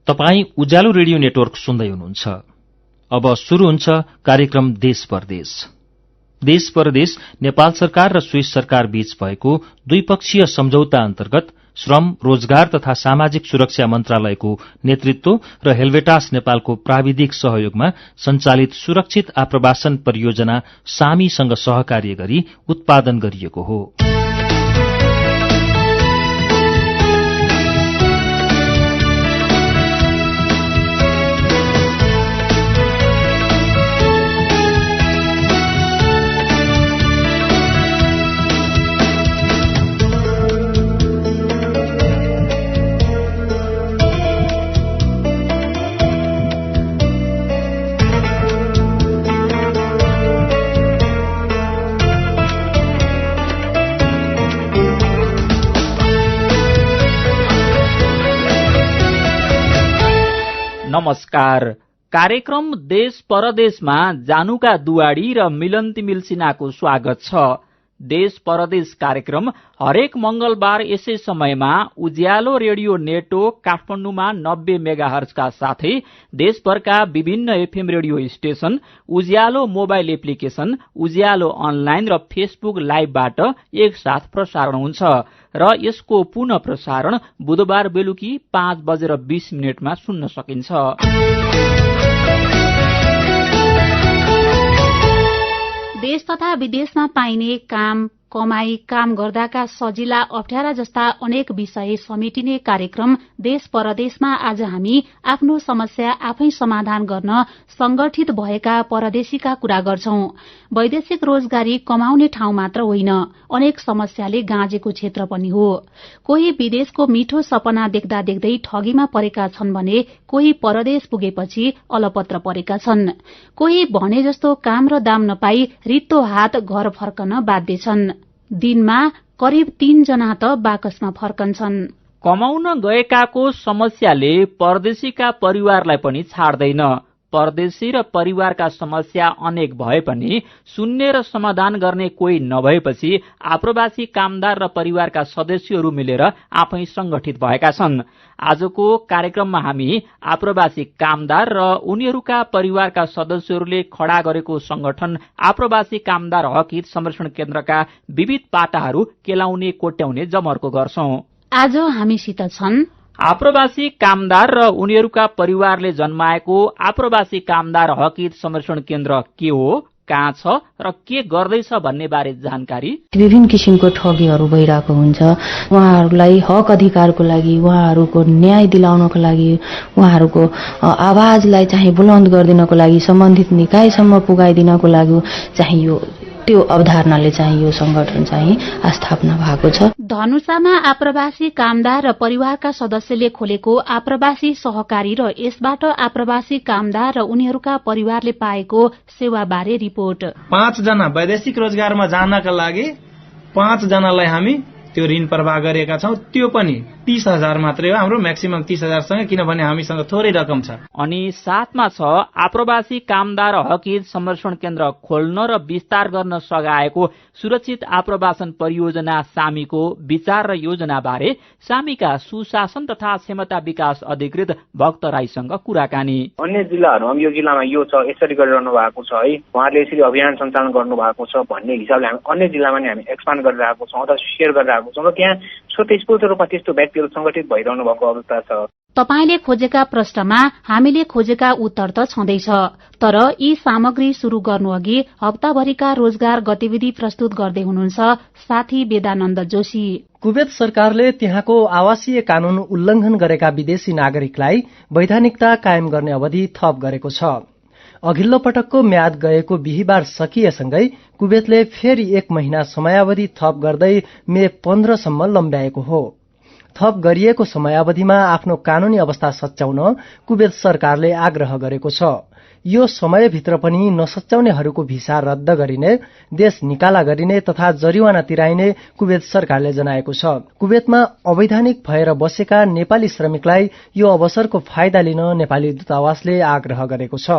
तपाई उज्यालो radio network सुन्दै हुनुहुन्छ। अब सुरु हुन्छ कार्यक्रम देश परदेश। देश परदेश नेपाल सरकार र स्विस सरकार बीच भएको द्विपक्षीय सम्झौता अन्तर्गत श्रम, रोजगार तथा सामाजिक सुरक्षा मन्त्रालयको नेतृत्व र हेल्वेटास नेपालको प्राविधिक सहयोगमा सञ्चालित सुरक्षित आप्रवासन परियोजना सामीसँग सहकार्य गरी उत्पादन गरिएको हो। नमस्कार। कार्यक्रम देश परदेशमा जानुका दुवाडी र मिलन तिमिल सिन्हाको स्वागत छ। देश परदेश कार्यक्रम हरेक मंगलबार यसै समयमा उज्यालो रेडियो नेटवर्क काठमाडौँमा 90 मेगाहर्जका साथै देशभरका विभिन्न एफएम रेडियो स्टेशन, उज्यालो मोबाइल एप्लिकेशन, उज्यालो अनलाइन र फेसबुक लाइभबाट एकसाथ प्रसारण हुन्छ र यसको पुनः प्रसारण बुधबार बेलुकी 5:20 सुन्न सकिन्छ। देश तथा विदेशमा पाइने काम, कमाई, काम गर्दाका सजिला, अप्ठ्यारा जस्ता अनेक विषय समेटिने कार्यक्रम देश परदेशमा आज हामी आफ्नो समस्या आफै समाधान गर्न संगठित भएका परदेशीका कुरा गर्छौं। वैदेशिक रोजगारी कमाउने ठाउँ मात्र होइन, अनेक समस्याले गाँजेको क्षेत्र पनि हो। कोही विदेशको मिठो सपना देख्दा देख्दै ठगीमा परेका छन् भने कोही परदेश पुगेपछि अलपत्र परेका छन्। कोही भने जस्तो काम र दाम नपाई रित्तो हात घर फर्कन बाध्य छन्। दिनमा करिब 3 जना त बाकसमा फर्कन्छन्। कमाउन गएकाको समस्याले परदेशीका परिवारलाई पनि छाड्दैन। परदेशी र परिवारका समस्या अनेक भए पनि सुन्ने र समाधान गर्ने कोही नभएपछि आप्रवासी कामदार र परिवारका सदस्यहरू मिलेर आफै संगठित भएका छन्। आजको कार्यक्रममा हामी आप्रवासी कामदार र उनीहरूका परिवारका सदस्यहरूले खडा गरेको संगठन आप्रवासी कामदार हक हित संरक्षण केन्द्रका विविध पाटाहरू केलाउने कोट्याउने जमर्को गर्छौं। आज हामीसित छन् आप्रवासी कामदार र उनीहरूका परिवारले जन्माएको आप्रवासी कामदार हक हित संरक्षण केन्द्र के हो, कहाँ छ र के गर्दैछ भन्ने बारे जानकारी। विभिन्न किसिमको ठगीहरू भइरहेको हुन्छ। उहाँहरूलाई हक अधिकारको लागि, उहाँहरूको न्याय दिलाउनको लागि, उहाँहरूको आवाजलाई चाहिँ बुलन्द गरिदिनको लागि, सम्बन्धित निकायसम्म पुगाइदिनको लागि चाहिँ यो त्यो अवधारणाले चाहिँ यो संगठन चाहिँ स्थापना भएको छ। धनुषामा आप्रवासी कामदार र परिवारका सदस्यले खोलेको आप्रवासी सहकारी र यसबाट आप्रवासी कामदार र उनीहरूका परिवारले पाएको सेवाबारे रिपोर्ट। 5 जना वैदेशिक रोजगारमा जानका लागि 5 जनालाई हामी त्यो ऋण प्रवाह गरेका छौं। त्यो पनि 30,000 मात्रै हो। हाम्रो म्याक्सिमम 30,000 सँग, किनभने हामीसँग थोरै रकम छ। अनि साथमा छ आप्रवासी कामदार हक हित संरक्षण केन्द्र खोल्न र विस्तार गर्न सघाएको सुरक्षित आप्रवासन परियोजना सामीको विचार र योजना बारे सामीका सुशासन तथा क्षमता विकास अधिकृत भक्त राईसँग कुराकानी। अन्य जिल्लाहरूमा यो जिल्लामा यो छ, यसरी गरिरहनु भएको छ है, उहाँले यसरी अभियान सञ्चालन गर्नु भएको छ भन्ने हिसाबले हामी अन्य जिल्लामा नि हामी एक्सपान्ड गरिरहेको छौँ अथवा सेयर गरिरहेको छौँ र त्यहाँ स्वतस्फूर्त रूपमा त्यस्तो व्यक्तिहरू संगठित भइरहनु भएको अवस्था छ। तपाईले खोजेका प्रश्नमा हामीले खोजेका उत्तर त छँदैछ, तर यी सामग्री शुरू गर्नु अघि हप्ताभरिका रोजगार गतिविधि प्रस्तुत गर्दै हुनुहुन्छ साथी वेदानन्द जोशी। कुवेत सरकारले त्यहाँको आवासीय कानून उल्लंघन गरेका विदेशी नागरिकलाई वैधानिकता कायम गर्ने अवधि थप गरेको छ। अघिल्लो पटकको म्याद गएको बिहीबार सकिएसँगै कुवेतले फेरि 1 महिना समयावधि थप गर्दै मे 15 सम्म लम्ब्याएको हो। थप गरिएको समयावधिमा आफ्नो कानूनी अवस्था सच्याउन कुवेत सरकारले आग्रह गरेको छ। यो समयभित्र पनि नसच्याउनेहरूको भिसा रद्द गरिने, देश निकाला गरिने तथा जरिवाना तिराइने कुवेत सरकारले जनाएको छ। कुवेतमा अवैधानिक भएर बसेका नेपाली श्रमिकलाई यो अवसरको फाइदा लिन नेपाली दूतावासले आग्रह गरेको छ।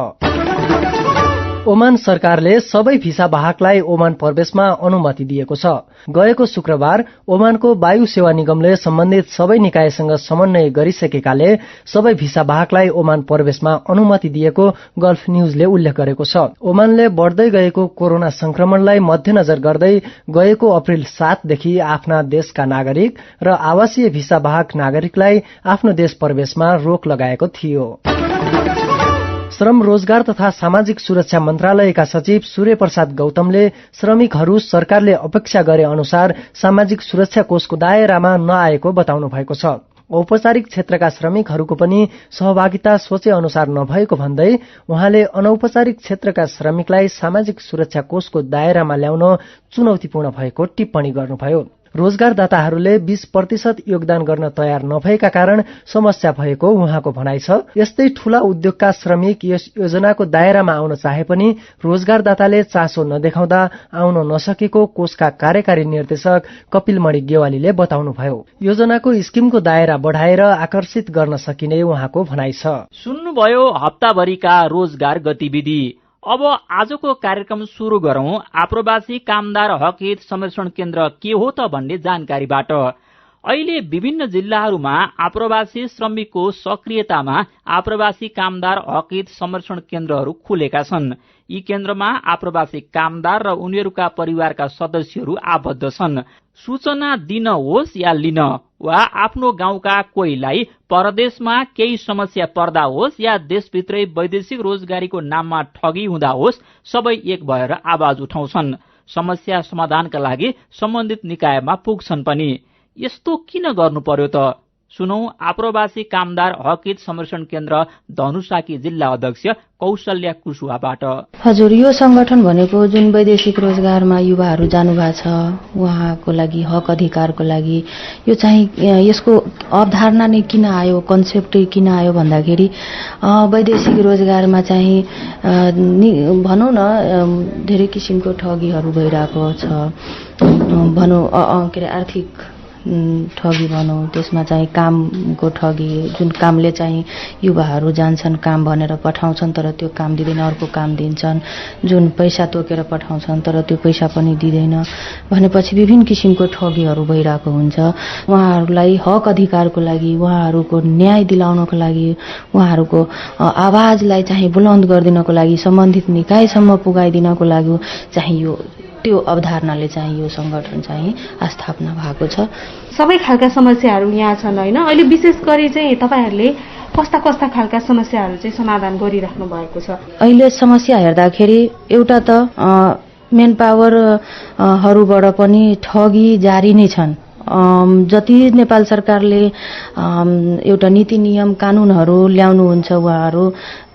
ओमान सरकारले सबै भिसा वाहकलाई ओमान प्रवेशमा अनुमति दिएको छ। गएको शुक्रबार ओमानको वायु सेवा निगमले सम्बन्धित सबै निकायसँग समन्वय गरिसकेकाले सबै भिसा वाहकलाई ओमान प्रवेशमा अनुमति दिएको गल्फ न्यूजले उल्लेख गरेको छ। ओमानले बढ्दै गएको कोरोना संक्रमणलाई मध्यनजर गर्दै गएको अप्रिल 7 देखि आफ्ना देशका नागरिक र आवासीय भिसा वाहक नागरिकलाई आफ्नो देश प्रवेशमा रोक लगाएको थियो। श्रम रोजगार तथा सामाजिक सुरक्षा मन्त्रालयका सचिव सूर्य प्रसाद गौतमले श्रमिकहरू सरकारले अपेक्षा गरे अनुसार सामाजिक सुरक्षा कोषको दायरामा नआएको बताउनु भएको छ। औपचारिक क्षेत्रका श्रमिकहरूको पनि सहभागिता सोचे अनुसार नभएको भन्दै उहाँले अनौपचारिक क्षेत्रका श्रमिकलाई सामाजिक सुरक्षा कोषको दायरामा ल्याउन चुनौतीपूर्ण भएको टिप्पणी गर्नुभयो। रोजगारदाताहरूले 20% योगदान गर्न तयार नभएका कारण समस्या भएको उहाँको भनाइ छ। यस्तै ठूला उद्योगका श्रमिक यस योजनाको दायरामा आउन चाहे पनि रोजगारदाताले चासो नदेखाउँदा आउन नसकेको कोषका कार्यकारी निर्देशक कपिलमणि गेवालीले बताउनुभयो। योजनाको स्किमको दायरा बढाएर आकर्षित गर्न सकिने उहाँको भनाइ छ। सुन्नुभयो हप्ताभरिका रोजगार गतिविधि। अब आजको कार्यक्रम सुरु गरौं आप्रवासी कामदार हक हित संरक्षण केन्द्र के हो त भन्ने जानकारीबाट। अहिले विभिन्न जिल्लाहरूमा आप्रवासी श्रमिकको सक्रियतामा आप्रवासी कामदार हक हित संरक्षण केन्द्रहरू खुलेका छन्। यी केन्द्रमा आप्रवासी कामदार र उनीहरूका परिवारका सदस्यहरू आबद्ध छन्। सूचना दिन होस् या लिन वा आफ्नो गाउँका कोहीलाई परदेशमा केही समस्या पर्दा होस् या देशभित्रै वैदेशिक रोजगारीको नाममा ठगी हुँदा होस्, सबै एक भएर आवाज उठाउँछन्। समस्या समाधानका लागि सम्बन्धित निकायमा पुग्छन् पनि। यस्तो किन गर्नु पर्यो त? सुनौ आप्रवासी कामदार हक हित संरक्षण केन्द्र धनुषाकी जिल्ला अध्यक्ष कौशल्या कुशवाहाबाट। हजुर, यो संगठन भनेको जुन वैदेशिक रोजगारमा युवाहरू जानुभएको छ उहाँको लागि हक अधिकारको लागि यो चाहिँ यसको अवधारणा नै किन आयो, कन्सेप्टै किन आयो भन्दाखेरि वैदेशिक रोजगारमा चाहिँ भनौँ न धेरै किसिमको ठगीहरू भइरहेको छ। भनौँ के अरे आर्थिक ठगी भनौँ, त्यसमा चाहिँ कामको ठगी, जुन कामले चाहिँ युवाहरू जान्छन् काम भनेर पठाउँछन् तर त्यो काम दिँदैन, अर्को काम दिन्छन्। जुन पैसा तोकेर पठाउँछन् तर त्यो पैसा पनि दिँदैन भनेपछि विभिन्न किसिमको ठगीहरू भइरहेको हुन्छ। उहाँहरूलाई हक अधिकारको लागि, उहाँहरूको न्याय दिलाउनको लागि, उहाँहरूको आवाजलाई चाहिँ बुलन्द गरिदिनको लागि, सम्बन्धित निकायसम्म पुगाइदिनको लागि चाहिँ त्यो अवधारणाले चाहिँ यो संगठन चाहिँ स्थापना भएको छ। सबै खालका समस्याहरू यहाँ छन् हैन? अहिले विशेष गरी चाहिँ तपाईहरुले कस्ता कस्ता खालका समस्याहरू चाहिँ समाधान गरिराख्नु भएको छ? अहिले समस्या हेर्दाखेरि एउटा त मेन पावर हरूबाट पनि ठगी जारी नै छन्। जति नेपाल सरकारले एउटा नीति नियम कानूनहरू ल्याउनुहुन्छ उहाँहरू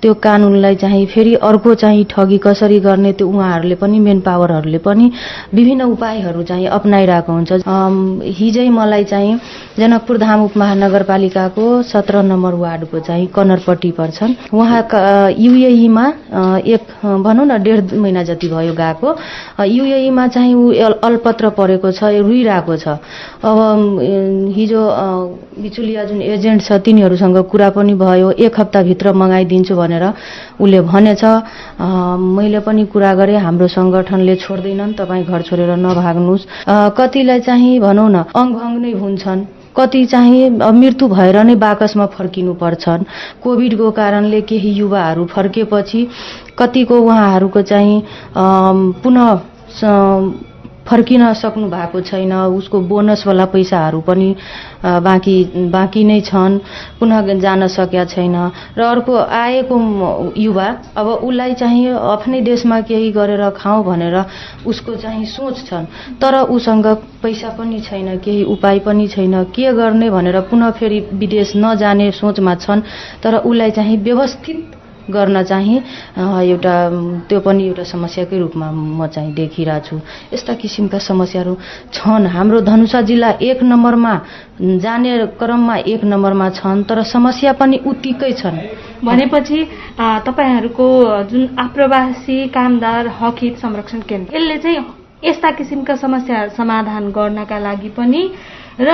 त्यो कानूनलाई चाहिँ फेरि अर्को चाहिँ ठगी कसरी गर्ने त्यो उहाँहरूले पनि मेन पावरहरूले पनि विभिन्न उपायहरू चाहिँ अपनाइरहेको हुन्छ। हिजै मलाई चाहिँ जनकपुर धाम उपमहानगरपालिकाको 17 नम्बर वार्डको चाहिँ कनरपट्टि पर्छन् उहाँका युएईमा एक भनौँ न 1.5 महिना जति भयो गएको। युएईमा चाहिँ ऊ अल्पत्र परेको छ, रुइरहेको छ। अब हिजो बिचुलिया जुन एजेन्ट छ तिनीहरूसँग कुरा पनि भयो, 1 हप्ताभित्र मगाइदिन्छु भनेर उले भनेछ। मैले पनि कुरा गरेँ, हाम्रो संगठनले छोड्दैनन्, तपाईँ घर छोडेर नभाग्नुहोस्। कतिलाई चाहिँ भनौँ न अङ्गभङ्ग नै हुन्छन्, कति चाहिँ मृत्यु भएर नै बाकसमा फर्किनु पर्छन्। कोभिडको कारणले केही युवाहरू फर्केपछि कतिको उहाँहरूको चाहिँ पुनः फर्किन सक्नु भएको छैन, उसको बोनसवाला पैसाहरू पनि बाँकी नै छन्, पुनः जान सकेका छैन। र अर्को आएको युवा अब उसलाई चाहिँ आफ्नै देशमा केही गरेर खाउँ भनेर उसको चाहिँ सोच छन्, तर उसँग पैसा पनि छैन, केही उपाय पनि छैन, के गर्ने भनेर पुनः फेरि विदेश नजाने सोचमा छन्। तर उसलाई चाहिँ व्यवस्थित गर्न चाहिँ एउटा त्यो पनि एउटा समस्याकै रूपमा म चाहिँ देखिरहेको छु। यस्ता किसिमका समस्याहरू छन्। हाम्रो धनुषा जिल्ला 1 नम्बरमा जाने क्रममा 1 नम्बरमा छन्, तर समस्या पनि उत्तिकै छन्। भनेपछि तपाईहरूको जुन आप्रवासी कामदार हक हित संरक्षण केन्द्र यसले चाहिँ यस्ता किसिमका समस्या समाधान गर्नका लागि पनि र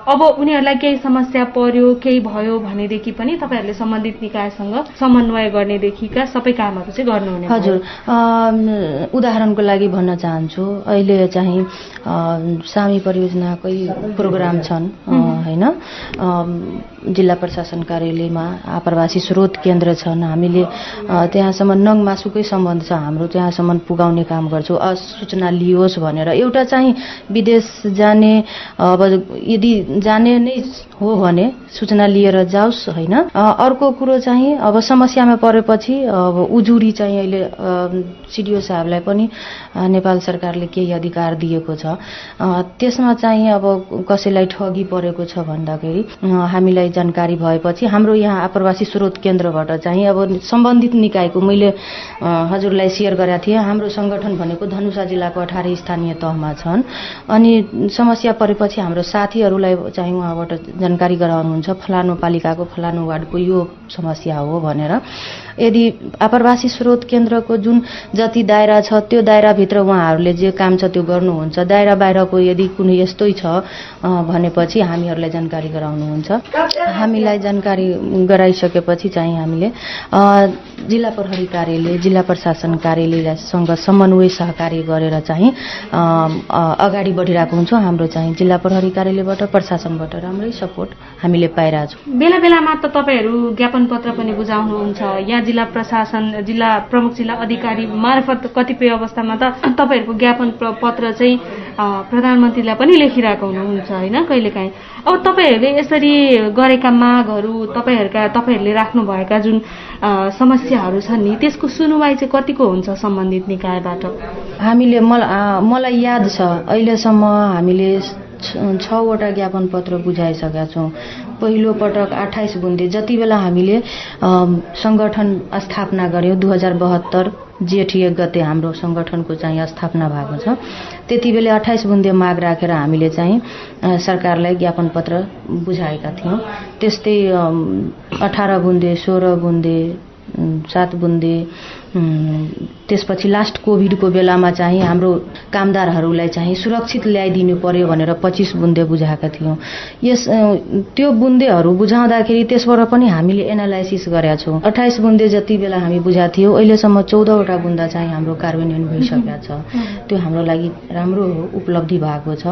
अब उनीहरूलाई केही समस्या पर्यो केही भयो भनेदेखि पनि तपाईँहरूले सम्बन्धित निकायसँग समन्वय गर्नेदेखिका सबै कामहरू चाहिँ गर्नुहुने? हजुर, उदाहरणको लागि भन्न चाहन्छु, अहिले चाहिँ सामी परियोजनाकै प्रोग्राम छन् होइन, जिल्ला प्रशासन कार्यालयमा आप्रवासी स्रोत केन्द्र छन्। हामीले त्यहाँसम्म नङमासुकै सम्बन्ध छ, हाम्रो त्यहाँसम्म पुगाउने काम गर्छौँ। सूचना लियोस् भनेर एउटा चाहिँ विदेश जाने, अब यदि जाने नै हो भने सूचना लिएर जाओस् होइन। अर्को कुरो चाहिँ अब समस्यामा परेपछि अब उजुरी चाहिँ अहिले सिडिओ साहबलाई पनि नेपाल सरकारले केही अधिकार दिएको छ। त्यसमा चाहिँ अब कसैलाई ठगी परेको छ भन्दाखेरि हामीलाई जानकारी भएपछि हाम्रो यहाँ आप्रवासी स्रोत केन्द्रबाट चाहिँ अब सम्बन्धित निकायको, मैले हजुरलाई सेयर गरेका थिएँ, हाम्रो संगठन भनेको धनुषा जिल्लाको 18 स्थानीय तहमा छन्। अनि समस्या परेपछि हाम्रो साथीहरूलाई चाहिँ उहाँबाट जानकारी गराउनुहुन्छ, फलानु पालिकाको फलानु वार्डको यो समस्या हो भनेर। यदि आप्रवासी स्रोत केन्द्रको जुन जति दायरा छ त्यो दायराभित्र उहाँहरूले जे काम छ त्यो गर्नुहुन्छ। दायरा बाहिरको यदि कुनै यस्तै छ भनेपछि हामीहरूलाई जानकारी गराउनुहुन्छ। हामीलाई जानकारी गराइसकेपछि चाहिँ हामीले जिल्ला प्रहरी कार्यालय, जिल्ला प्रशासन कार्यालयसँग समन्वय सहकार्य गरेर चाहिँ अगाडि बढिरहेको हुन्छौँ। हाम्रो चाहिँ जिल्ला प्रहरी कार्यालयबाट, प्रशासनबाट राम्रै सपोर्ट हामीले पाइरहेछौँ। बेला बेलामा त तपाईँहरू ज्ञापन पत्र पनि बुझाउनुहुन्छ, यहाँ जिल्ला प्रशासन, जिल्ला प्रमुख जिल्ला अधिकारी मार्फत कतिपय अवस्थामा त तपाईँहरूको ज्ञापन पत्र चाहिँ प्रधानमन्त्रीलाई पनि लेखिरहेको हुनुहुन्छ होइन कहिलेकाहीँ। अब तपाईँहरूले यसरी गरेका मागहरू, तपाईँहरूले राख्नुभएका जुन समस्याहरू छन् नि, त्यसको सुनुवाई चाहिँ कतिको हुन्छ सम्बन्धित निकायबाट? हामीले मलाई याद छ अहिलेसम्म हामीले 6वटा ज्ञापन पत्र बुझाइसकेका छौँ। पहिलो पटक 28 बुन्दे जति बेला हामीले संगठन स्थापना गर्यौँ 2072 जेठ 1 गते हाम्रो संगठनको चाहिँ स्थापना भएको छ। त्यति बेला 28 बुन्दे माग राखेर हामीले चाहिँ सरकारलाई ज्ञापन पत्र बुझाएका थियौँ। त्यस्तै 18 बुन्दे, 16 बुन्दे, 7 बुन्दे, त्यसपछि लास्ट कोभिडको बेलामा चाहिँ हाम्रो कामदारहरूलाई चाहिँ सुरक्षित ल्याइदिनु पर्यो भनेर 25 बुन्दे बुझाएका थियौँ। त्यो बुन्देहरू बुझाउँदाखेरि त्यसबाट पनि हामीले एनालाइसिस गरेका छौँ। 28 बुन्दे जति बेला हामी बुझाएको थियौँ अहिलेसम्म 14वटा बुन्दा चाहिँ हाम्रो कार्यान्वयन भइसकेका छ। त्यो हाम्रो लागि राम्रो उपलब्धि भएको छ।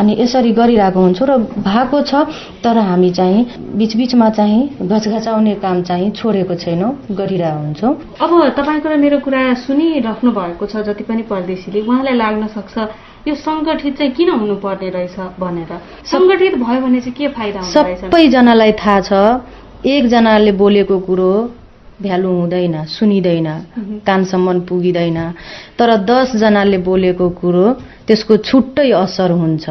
अनि यसरी गरिरहेको हुन्छौँ र भएको छ, तर हामी चाहिँ बीचबीचमा चाहिँ घचघचाउने काम चाहिँ छोडेको छैनौँ, गरिरहेको हुन्छौँ। अब तपाईँको र मेरो कुरा सुनिराख्नु भएको छ जति पनि परदेशीले, उहाँलाई लाग्न सक्छ यो सङ्गठित चाहिँ किन हुनुपर्ने रहेछ भनेर। सङ्गठित भयो भने चाहिँ के फाइदा हुन्छ रहेछ? सबैजनालाई थाहा छ एकजनाले बोलेको कुरो भ्यालु हुँदैन, सुनिँदैन, कानसम्म पुगिँदैन। तर 10 जनाले बोलेको कुरो त्यसको छुट्टै असर हुन्छ।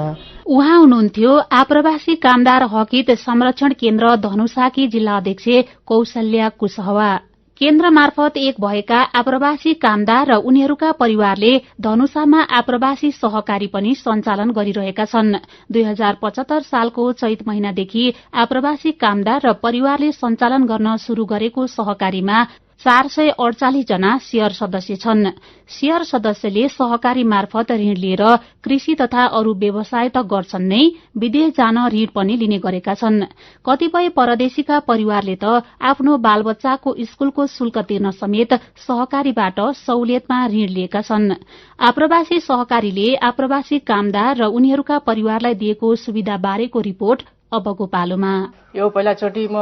उहाँ हुनुहुन्थ्यो आप्रवासी कामदार हकित संरक्षण केन्द्र धनुषाकी जिल्ला अध्यक्ष कौशल्या कुशवाहा। केन्द्र मार्फत एक भएका आप्रवासी कामदार र उनीहरूका परिवारले धनुषामा आप्रवासी सहकारी पनि सञ्चालन गरिरहेका छन्। 2075 सालको चैत महिनादेखि आप्रवासी कामदार र परिवारले सञ्चालन गर्न शुरू गरेको सहकारीमा 448 जना शेयर सदस्य छन्। शेयर सदस्यले सहकारी मार्फत ऋण लिएर कृषि तथा अरू व्यवसाय त गर्छन् नै, विदेश जान ऋण पनि लिने गरेका छन्। कतिपय परदेशीका परिवारले त आफ्नो बालबच्चाको स्कूलको शुल्क तिर्न समेत सहकारीबाट सहुलियतमा ऋण लिएका छन्। आप्रवासी सहकारीले आप्रवासी कामदार र उनीहरूका परिवारलाई दिएको सुविधा बारेको रिपोर्ट अबको पालोमा। यो पहिलाचोटि म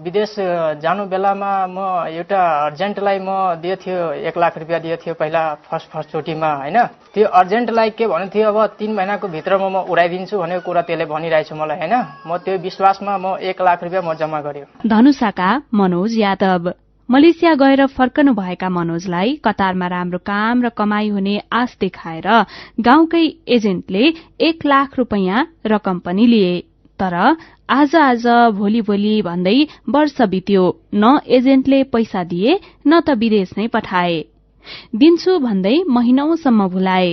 विदेश जानु बेलामा म एउटा अर्जेन्टलाई म दिए थियो 1 लाख रुपियाँ दिए थियो पहिला फर्स्ट चोटिमा होइन। त्यो अर्जेन्टलाई के भन्नु थियो, अब 3 महिनाको भित्रमा म उडाइदिन्छु भनेको कुरा त्यसले भनिरहेछ मलाई होइन। म त्यो विश्वासमा म 1 लाख रुपियाँ म जम्मा गर्यो। धनुषाका मनोज यादव। मलेसिया गएर फर्कनु भएका मनोजलाई कतारमा राम्रो काम र कमाई हुने आश देखाएर गाउँकै एजेन्टले 1 लाख रुपियाँ रकम पनि लिए। तर आज भोलि भन्दै वर्ष बित्यो, न एजेन्टले पैसा दिए न त विदेश नै पठाए। दिन्छु भन्दै महिनौसम्म भुलाए।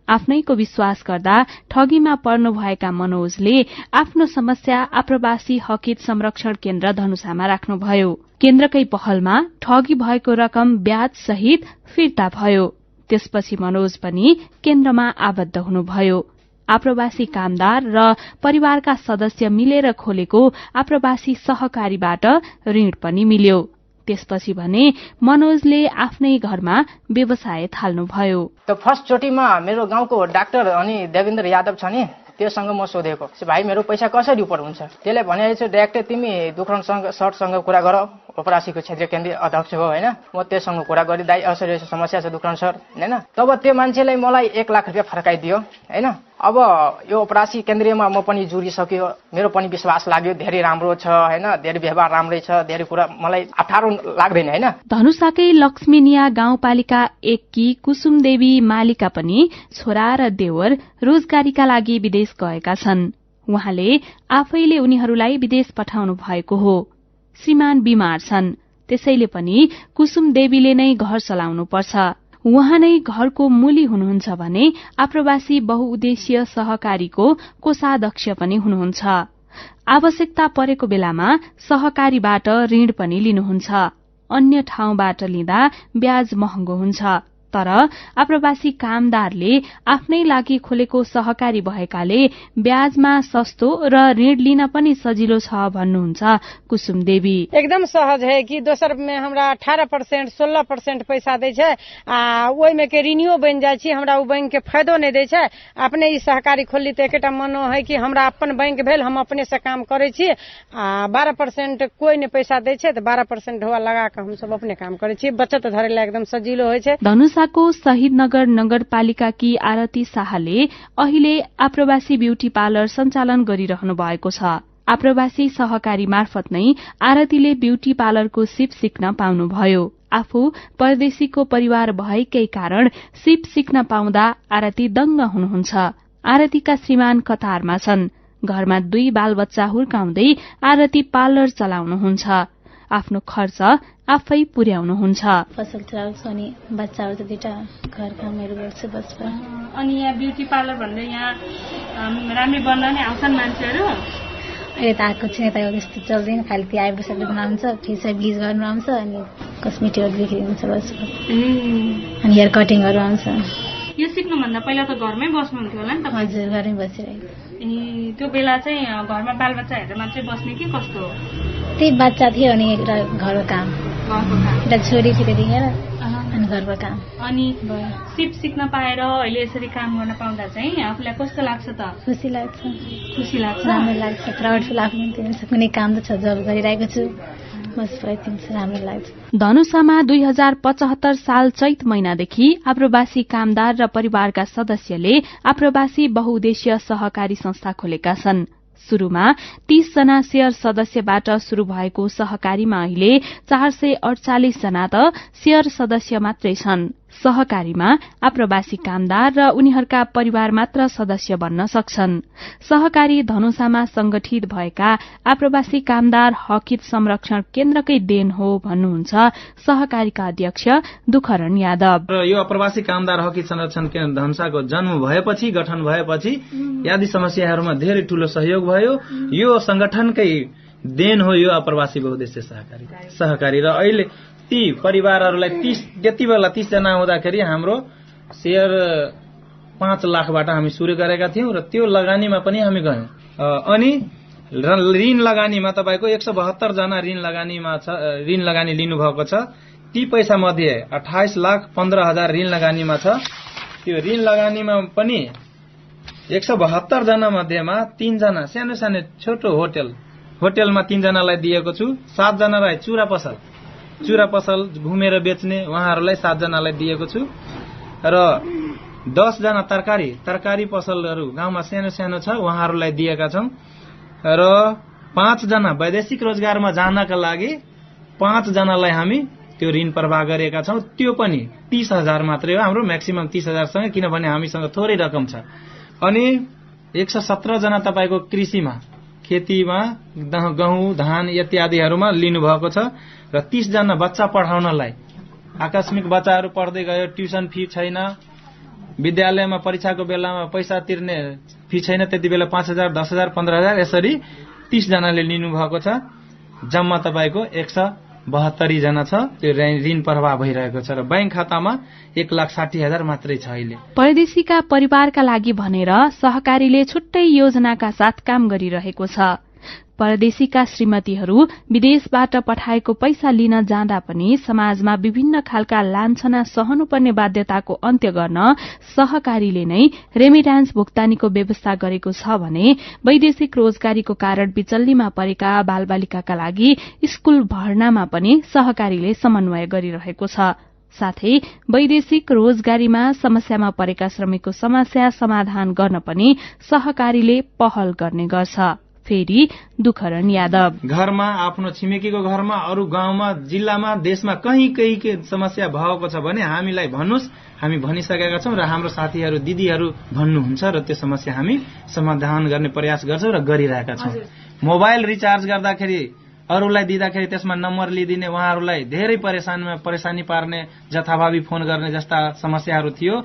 आफ्नैको विश्वास गर्दा ठगीमा पर्नु भएका मनोजले आफ्नो समस्या आप्रवासी हकित संरक्षण केन्द्र धनुषामा राख्नुभयो। केन्द्रकै पहलमा ठगी भएको रकम ब्याज सहित फिर्ता भयो। त्यसपछि मनोज पनि केन्द्रमा आबद्ध हुनुभयो। आप्रवासी कामदार र परिवारका सदस्य मिलेर खोलेको आप्रवासी सहकारीबाट ऋण पनि मिल्यो। त्यसपछि भने मनोजले आफ्नै घरमा व्यवसाय थाल्नुभयो। त फर्स्ट चोटीमा मेरो गाउँको डाक्टर अनि देवेन्द्र यादव छ नि, त्योसँग म सोधेको, भाइ मेरो पैसा कसरी उपर हुन्छ? त्यसले भनेको डाइरेक्ट तिमी दुखरनसँग सरसँग कुरा गर, अपरासीको क्षेत्रीय केन्द्रीय अध्यक्ष हो होइन। म त्योसँग कुरा गरी दाइ असरी समस्या छ दुखरन सर होइन। तब त्यो मान्छेले मलाई 1 लाख रुपियाँ फर्काइदियो होइन। अब यो अपरासी केन्द्रीयमा म पनि जुरिसक्यो, मेरो पनि विश्वास लाग्यो धेरै राम्रो छ होइन, धेरै व्यवहार राम्रै छ, धेरै कुरा मलाई अप्ठ्यारो लाग्दैन होइन। धनुषाकै लक्ष्मीनिया गाउँपालिका 1 की कुसुमदेवी मालिका पनि छोरा र देवर रोजगारीका लागि विदेश गएका छन्। उहाँले आफैले उनीहरूलाई विदेश पठाउनु भएको हो। श्रीमान बिमार छन्, त्यसैले पनि कुसुमदेवीले नै घर चलाउनु पर्छ। उहाँ नै घरको मूली हुनुहुन्छ भने आप्रवासी बहुउद्देश्य सहकारीको कोषाध्यक्ष पनि हुनुहुन्छ। आवश्यकता परेको बेलामा सहकारीबाट ऋण पनि लिनुहुन्छ। अन्य ठाउँबाट लिँदा ब्याज महँगो हुन्छ, तर आप्रवासी कामदारले आफ्नै लागि खोलेको सहकारी भएकाले ब्याजमा सस्तो र ऋण लिन पनि सजिलो छ भन्नुहुन्छ कुसुमदेवी। एकदम सहज है कि दोसर में हमरा 18% 16% पैसा दै छै आ ओइ में के रिन्यू बन जाय छी, हमरा उ बैंक के फायदो नै दै छै। अपने ई सहकारी खोलली त एकेटा मनो है कि हमरा अपन बैंक भेल, हम अपने से काम करे छी आ 12% कोई नै पैसा दै छै त 12% ढोआ लगा के हम सब अपने काम करे छी। बचत धरे ला एकदम सजिलो होइ छै। धनुषाको शहीदनगर नगरपालिका की आरती शाहले अहिले आप्रवासी ब्युटी पार्लर सञ्चालन गरिरहनु भएको छ। आप्रवासी सहकारी मार्फत नै आरतीले ब्युटी पार्लरको सिप सिक्न पाउनुभयो। आफू परदेशीको परिवार भएकै कारण सिप सिक्न पाउँदा आरती दंग हुनुहुन्छ। आरतीका श्रीमान कतारमा छन्। घरमा 2 बालबच्चा हुर्काउँदै आरती पार्लर चलाउनुहुन्छ। आफ्नो खर्च आफै पुर्याउनुहुन्छ। फसल चलाउँछु अनि बच्चाहरू त 2टा घर कामहरू गर्छु बस। अनि यहाँ ब्युटी पार्लर भन्दा यहाँ राम्रै बन्न नै आउँछन् मान्छेहरू? अहिले त आएको छैन त, त्यस्तो चल्दैन। खालि त्यो आइब्रो सबै बनाउँछ, फेस ब्लिच गर्नु आउँछ अनि कस्मेटिकहरू बिक्री हुन्छ बस। अनि हेयर कटिङहरू आउँछ। यो सिक्नुभन्दा पहिला त घरमै बस्नुहुन्थ्यो होला नि त? हजुर, घरमै बसिरहेको। त्यो बेला चाहिँ घरमा बालबच्चा हेरेर मात्रै बस्ने कि कस्तो? त्यही बच्चा थियो अनि घरको काम, एउटा छोरी थियो त्यतिखेर अनि घरको काम। अनि सिप सिक्न पाएर अहिले यसरी काम गर्न पाउँदा चाहिँ आफूलाई कस्तो लाग्छ त? खुसी लाग्छ। खुसी लाग्छ, राम्रो लाग्छ, प्राउड फिल आफ्नो कुनै काम त छ, जब गरिरहेको छु बस राम्रो लाग्छ। धनुषामा 2075 साल चैत महिनादेखि आप्रवासी कामदार र परिवारका सदस्यले आप्रवासी बहुउद्देश्य सहकारी संस्था खोलेका छन्। शुरूमा 30 जना शेयर सदस्यबाट शुरू भएको सहकारीमा अहिले 448 जना त शेयर सदस्य मात्रै छन्। सहकारीमा आप्रवासी कामदार र उनीहरूका परिवार मात्र सदस्य बन्न सक्छन्। सहकारी धनुषामा संगठित भएका आप्रवासी कामदार हकित संरक्षण केन्द्रकै देन हो भन्नुहुन्छ सहकारीका अध्यक्ष दुखरन यादव। र यो आप्रवासी कामदार हकित संरक्षण केन्द्र धनुषाको जन्म भएपछि, गठन भएपछि यादी समस्याहरूमा धेरै ठूलो सहयोग भयो। यो संगठनकै देन हो यो आप्रवासी बहुउद्देश्य सहकारी। र अहिले ती परिवारहरूलाई 30 बेला 30 जना हुँदाखेरि हाम्रो शेयर 5 लाखबाट हामी सुरु गरेका थियौं र त्यो लगानीमा पनि हामी गयौं। अनि ऋण लगानीमा तपाईको 172 जना ऋण लगानी लिनुभएको छ। ती पैसा मध्ये 28,15,000 ऋण लगानीमा छ। त्यो ऋण लगानीमा पनि 172 जना मध्येमा 3 जना सानो सानो छोटो होटलमा 3 जनालाई दिएको छु। 7 जनालाई चुरा पसल घुमेर बेच्ने उहाँहरूलाई 7 जनालाई दिएको छु। र 10 जना तरकारी पसलहरू गाउँमा सानो सानो छ, उहाँहरूलाई दिएका छौं। र 5 जना वैदेशिक रोजगारमा जानका लागि 5 जनालाई हामी त्यो ऋण प्रवाह गरेका छौं। त्यो पनि 30,000 मात्रै हो, हाम्रो म्याक्सिमम 30,000 सँग, किनभने हामीसँग थोरै रकम छ। अनि 117 जना तपाईको कृषिमा, खेतीमा, गहुँ धान इत्यादिहरूमा लिनुभएको छ। र 30 जना बच्चा पढाउनलाई, आकस्मिक बच्चाहरू पढ्दै गयो, ट्युसन फी छैन, विद्यालयमा परीक्षाको बेलामा पैसा तिर्ने फी छैन, त्यति बेला 5,000 10,000 15,000 यसरी 30 जनाले लिनुभएको छ। जम्मा तपाईको 72 जना छ त्यो ऋण प्रवाह भइरहेको छ र बैंक खातामा 1,60,000 मात्रै छ अहिले। परदेशीका परिवारका लागि भनेर सहकारीले छुट्टै योजनाका साथ काम गरिरहेको छ। परदेशीका श्रीमतीहरू विदेशबाट पठाएको पैसा लिन जाँदा पनि समाजमा विभिन्न खालका लान्छना सहनुपर्ने बाध्यताको अन्त्य गर्न सहकारीले नै रेमिट्यान्स भुक्तानीको व्यवस्था गरेको छ भने वैदेशिक रोजगारीको कारण बिचल्लीमा परेका बालबालिकाका लागि स्कूल भर्नामा पनि सहकारीले समन्वय गरिरहेको छ। साथै वैदेशिक रोजगारीमा समस्यामा परेका श्रमिकको समस्या समाधान गर्न पनि सहकारीले पहल गर्ने गर्छ। फेरि दुखरण यादव घरमा आफ्नो छिमेकीको घरमा अरू गाउँमा जिल्लामा देशमा कहीँ समस्या भएको छ भने हामीलाई भन्नुस्, हामी भनिसकेका छौं र हाम्रो साथीहरू दिदीहरू भन्नुहुन्छ र त्यो समस्या हामी समाधान गर्ने प्रयास गर्छौं र गरिरहेका छौं। मोबाइल रिचार्ज गर्दाखेरि अरूलाई दिँदाखेरि त्यसमा नम्बर लिदिने, उहाँहरूलाई धेरै परेशानी पार्ने, जथाभावी फोन गर्ने जस्ता समस्याहरू थियो।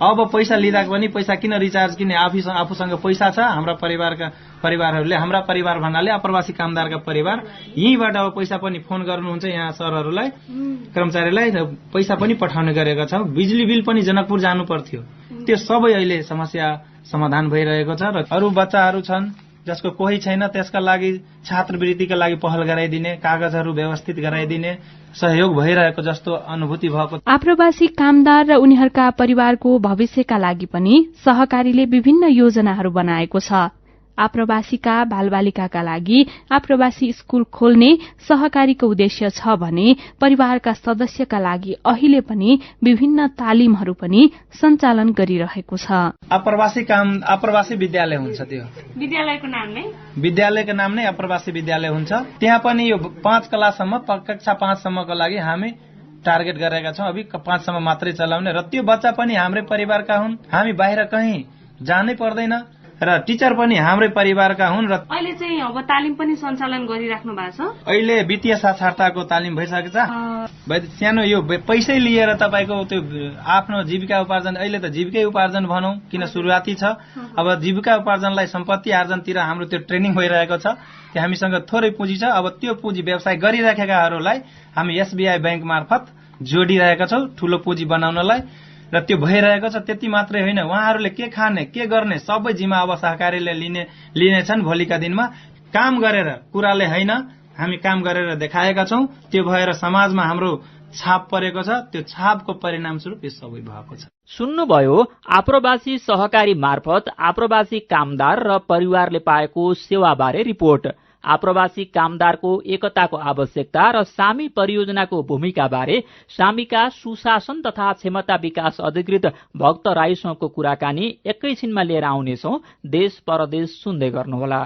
अब पैसा लिँदा पनि पैसा किन रिचार्ज किन्ने, आफूसँग पैसा छ। हाम्रा परिवारहरूले, हाम्रा परिवार भन्नाले अप्रवासी कामदारका परिवार यहीँबाट अब पैसा पनि फोन गर्नुहुन्छ यहाँ सरहरूलाई, कर्मचारीलाई पैसा पनि पठाउने गरेका छौं। बिजुली बिल पनि जनकपुर जानु पर्थ्यो। त्यो सबै अहिले समस्या समाधान भइरहेको छ र अरू बच्चाहरू छन् जसको कोही छैन त्यसका लागि छात्रवृत्तिका लागि पहल गराइदिने, कागजहरू व्यवस्थित गराइदिने सहयोग भइरहेको जस्तो अनुभूति भएको। आप्रवासी कामदार र उनीहरूका परिवारको भविष्यका लागि पनि सहकारीले विभिन्न योजनाहरू बनाएको छ। आप्रवासीका बालबालिकाका लागि आप्रवासी स्कूल खोल्ने सहकारीको उद्देश्य छ भने परिवारका सदस्यका लागि अहिले पनि विभिन्न तालिमहरू पनि सञ्चालन गरिरहेको छ। आप्रवासी विद्यालय हुन्छ। त्यो विद्यालयको नाम नै आप्रवासी विद्यालय हुन्छ। त्यहाँ पनि यो 5 क्लाससम्म, कक्षा 5 सम्मको लागि हामी टार्गेट गरेका छौं। अभी 5 सम्म मात्रै चलाउने र त्यो बच्चा पनि हाम्रै परिवारका हुन्। हामी बाहिर कहीँ जानै पर्दैन र टिचर पनि हाम्रै परिवारका हुन्। र अहिले चाहिँ अब तालिम पनि सञ्चालन गरिराख्नु भएको छ। अहिले वित्तीय साक्षरताको तालिम भइसकेको छ। सानो यो पैसै लिएर तपाईको त्यो आफ्नो जीविका उपार्जन, अहिले त जीविकै उपार्जन भनौं किन सुरुवाती छ। अब जीविका उपार्जनलाई सम्पत्ति आर्जनतिर हाम्रो त्यो ट्रेनिङ भइरहेको छ। त्यो हामीसँग थोरै पुँजी छ। अब त्यो पुँजी व्यवसाय गरिराखेकाहरूलाई हामी एसबीआई बैंक मार्फत जोडिरहेका छौं ठूलो पुँजी बनाउनलाई। र त्यो भइरहेको छ। त्यति मात्रै होइन, उहाँहरूले के खाने के गर्ने सबै जिम्मा अब सहकारीले लिनेछन्। भोलिका दिनमा काम गरेर कुराले होइन, हामी काम गरेर देखाएका छौं। त्यो भएर समाजमा हाम्रो छाप परेको छ। त्यो छापको परिणामस्वरूप यो सबै भएको छ। सुन्नुभयो आप्रवासी सहकारी मार्फत आप्रवासी कामदार र परिवारले पाएको सेवाबारे रिपोर्ट। आप्रवासी कामदारको एकताको आवश्यकता र सामी परियोजनाको भूमिका बारे सामीका सुशासन तथा क्षमता विकास अधिकृत भक्त राईसँगको कुराकानी एकैछिनमा लिएर आउनेछौं। देश परदेश सुन्दै गर्नुहोला।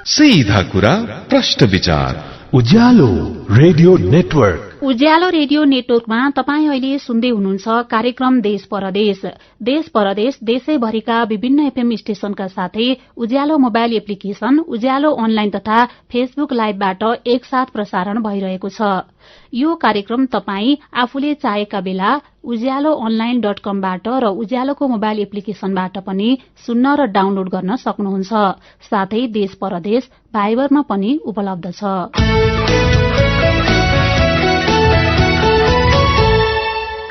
सीधा कुरा प्रश्न विचार उज्यालो रेडियो नेटवर्क। उज्यालो रेडियो नेटवर्कमा तपाईं अहिले सुन्दै हुनुहुन्छ कार्यक्रम देश परदेश। देश परदेश देशैभरिका विभिन्न एफएम स्टेशनका साथै उज्यालो मोबाइल एप्लिकेशन, उज्यालो अनलाइन तथा फेसबुक लाइभबाट एकसाथ प्रसारण भइरहेको छ। यो कार्यक्रम तपाईं आफूले चाहेका बेला ujalloonline.com-बाट र उज्यालोको मोबाइल एप्लिकेशनबाट पनि सुन्न र डाउनलोड गर्न सक्नुहुन्छ। साथै देश परदेश भाइबरमा पनि उपलब्ध छ।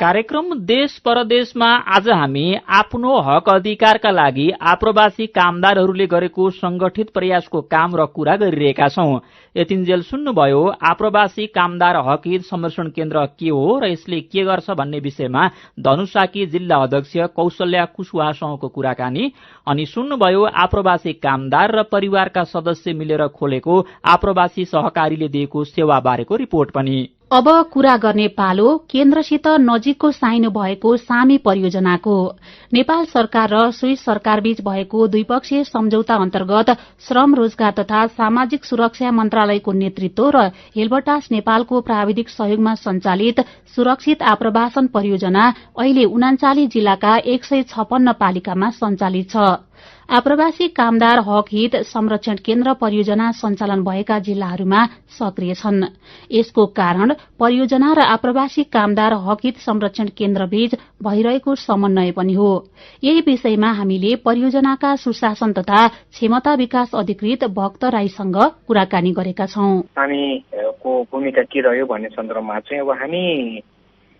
कार्यक्रम देश परदेशमा आज हामी आफ्नो हक अधिकारका लागि आप्रवासी कामदारहरूले गरेको संगठित प्रयासको काम र कुरा गरिरहेका छौं। यतिन्जेल सुन्नुभयो आप्रवासी कामदार हक हित संरक्षण केन्द्र के हो र यसले के गर्छ भन्ने विषयमा धनुषाकी जिल्ला अध्यक्ष कौशल्या कुशवाहासँगको कुराकानी। अनि सुन्नुभयो आप्रवासी कामदार र परिवारका सदस्य मिलेर खोलेको आप्रवासी सहकारीले दिएको सेवा बारेको रिपोर्ट पनि। अब कुरा गर्ने पालो केन्द्रसित नजिकको साइनो भएको सामी परियोजनाको। नेपाल सरकार र स्विस सरकार बीच भएको द्विपक्षीय सम्झौता अन्तर्गत श्रम रोजगार तथा सामाजिक सुरक्षा मन्त्रालयको नेतृत्व र हेलबटास नेपालको प्राविधिक सहयोगमा सञ्चालित सुरक्षित आप्रवासन परियोजना अहिले 39 जिल्लाका 156 पालिकामा सञ्चालित छ। आप्रवासी कामदार हक हित संरक्षण केन्द्र परियोजना सञ्चालन भएका जिल्लाहरूमा सक्रिय छन्। यसको कारण परियोजना र आप्रवासी कामदार हक हित संरक्षण केन्द्र बीच भइरहेको समन्वय पनि हो। यही विषयमा हामीले परियोजनाका सुशासन तथा क्षमता विकास अधिकृत भक्त राईसँग कुराकानी गरेका छौं। हामीको भूमिका के रह्यो भन्ने सन्दर्भमा चाहिँ अब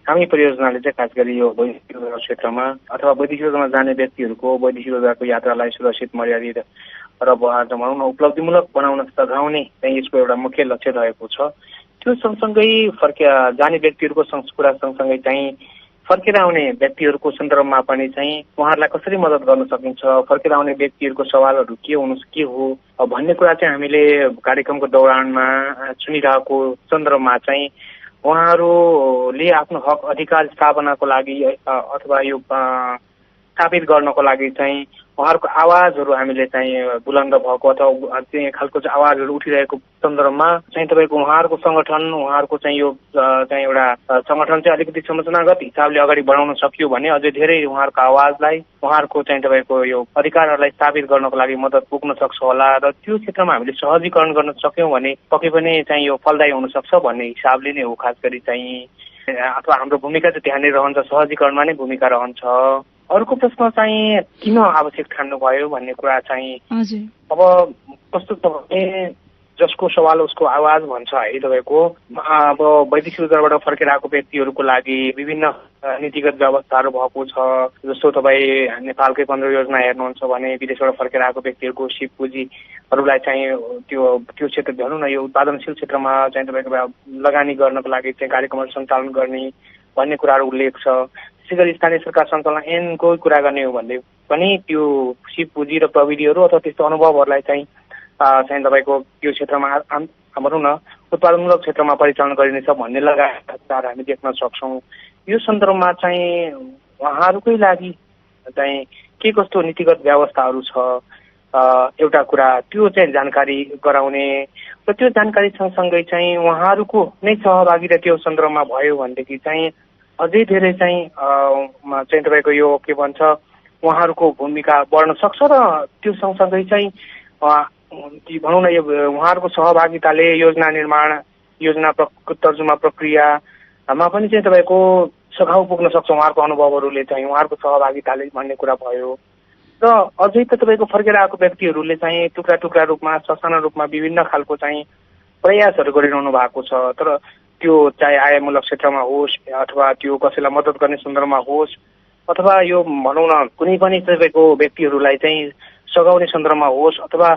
हामी परियोजनाले चाहिँ खास गरी यो वैदेशिक रोजगार क्षेत्रमा अथवा वैदेशिक रोजगारमा जाने व्यक्तिहरूको वैदेशिक रोजगारको यात्रालाई सुरक्षित, मर्यादित र भनौँ न उपलब्धिमूलक बनाउन सघाउने चाहिँ यसको एउटा मुख्य लक्ष्य रहेको छ। त्यो सँगसँगै जाने व्यक्तिहरूको कुरा सँगसँगै चाहिँ फर्केर आउने व्यक्तिहरूको सन्दर्भमा पनि चाहिँ उहाँहरूलाई कसरी मद्दत गर्न सकिन्छ, फर्केर आउने व्यक्तिहरूको सवालहरू के हो भन्ने कुरा चाहिँ हामीले कार्यक्रमको दौरानमा सुनिरहेको सन्दर्भमा चाहिँ उहाँहरूले आफ्नो हक अधिकार स्थापनाको लागि अथवा यो स्थापित गर्नको लागि चाहिँ उहाँहरूको आवाजहरू हामीले चाहिँ बुलन्द भएको अथवा त्यही खालको चाहिँ आवाजहरू उठिरहेको सन्दर्भमा चाहिँ तपाईँको उहाँहरूको सङ्गठन, उहाँहरूको चाहिँ यो चाहिँ एउटा सङ्गठन चाहिँ अलिकति संरचनागत हिसाबले अगाडि बढाउन सकियो भने अझै धेरै उहाँहरूको आवाजलाई, उहाँहरूको चाहिँ तपाईँको यो अधिकारहरूलाई स्थापित गर्नको लागि मद्दत पुग्न सक्छ होला र त्यो क्षेत्रमा हामीले सहजीकरण गर्न सक्यौँ भने पक्कै पनि चाहिँ यो फलदायी हुन सक्छ भन्ने हिसाबले नै हो। खास गरी चाहिँ अथवा हाम्रो भूमिका चाहिँ त्यहाँ नै रहन्छ, सहजीकरणमा नै भूमिका रहन्छ। अर्को प्रश्न चाहिँ किन आवश्यक ठान्नुभयो भन्ने कुरा चाहिँ अब कस्तो छ भने जसको सवाल उसको आवाज भन्छ है तपाईँको। अब वैदेशिक रोजगारबाट फर्केर आएको व्यक्तिहरूको लागि विभिन्न नीतिगत व्यवस्थाहरू भएको छ। जस्तो तपाईँ नेपालकै 15 योजना हेर्नुहुन्छ भने विदेशबाट फर्केर आएको व्यक्तिहरूको सिप पुँजीहरूलाई चाहिँ त्यो क्षेत्र भनौँ न यो उत्पादनशील क्षेत्रमा चाहिँ तपाईँको लगानी गर्नको लागि चाहिँ कार्यक्रमहरू सञ्चालन गर्ने भन्ने कुराहरू उल्लेख छ। त्यसै गरी स्थानीय सरकार सञ्चालन ऐनको कुरा गर्ने हो भने पनि त्यो सिप पुँजी र प्रविधिहरू अथवा त्यस्तो अनुभवहरूलाई चाहिँ तपाईँको यो क्षेत्रमा भनौँ न उत्पादनमूलक क्षेत्रमा परिचालन गरिनेछ भन्ने लगायतका हामी देख्न सक्छौँ। यो सन्दर्भमा चाहिँ उहाँहरूकै लागि चाहिँ के कस्तो नीतिगत व्यवस्थाहरू छ एउटा कुरा त्यो चाहिँ जानकारी गराउने र त्यो जानकारी सँगसँगै चाहिँ उहाँहरूको नै सहभागिता त्यो सन्दर्भमा भयो भनेदेखि चाहिँ अझै धेरै चाहिँ तपाईँको यो के भन्छ उहाँहरूको भूमिका बढ्न सक्छ र त्यो सँगसँगै चाहिँ भनौँ न यो उहाँहरूको सहभागिताले योजना निर्माण, योजना तर्जुमा प्रक्रियामा पनि चाहिँ तपाईँको सघाउ पुग्न सक्छ। उहाँहरूको अनुभवहरूले चाहिँ उहाँहरूको सहभागिताले भन्ने कुरा भयो र अझै त तपाईँको फर्केर आएको व्यक्तिहरूले चाहिँ टुक्रा टुक्रा रूपमा, ससाना रूपमा विभिन्न खालको चाहिँ प्रयासहरू गरिरहनु भएको छ। तर त्यो चाहे आयमूलक क्षेत्रमा होस् अथवा त्यो कसैलाई मद्दत गर्ने सन्दर्भमा होस् अथवा यो भनौँ न कुनै पनि तपाईँको व्यक्तिहरूलाई चाहिँ सघाउने सन्दर्भमा होस् अथवा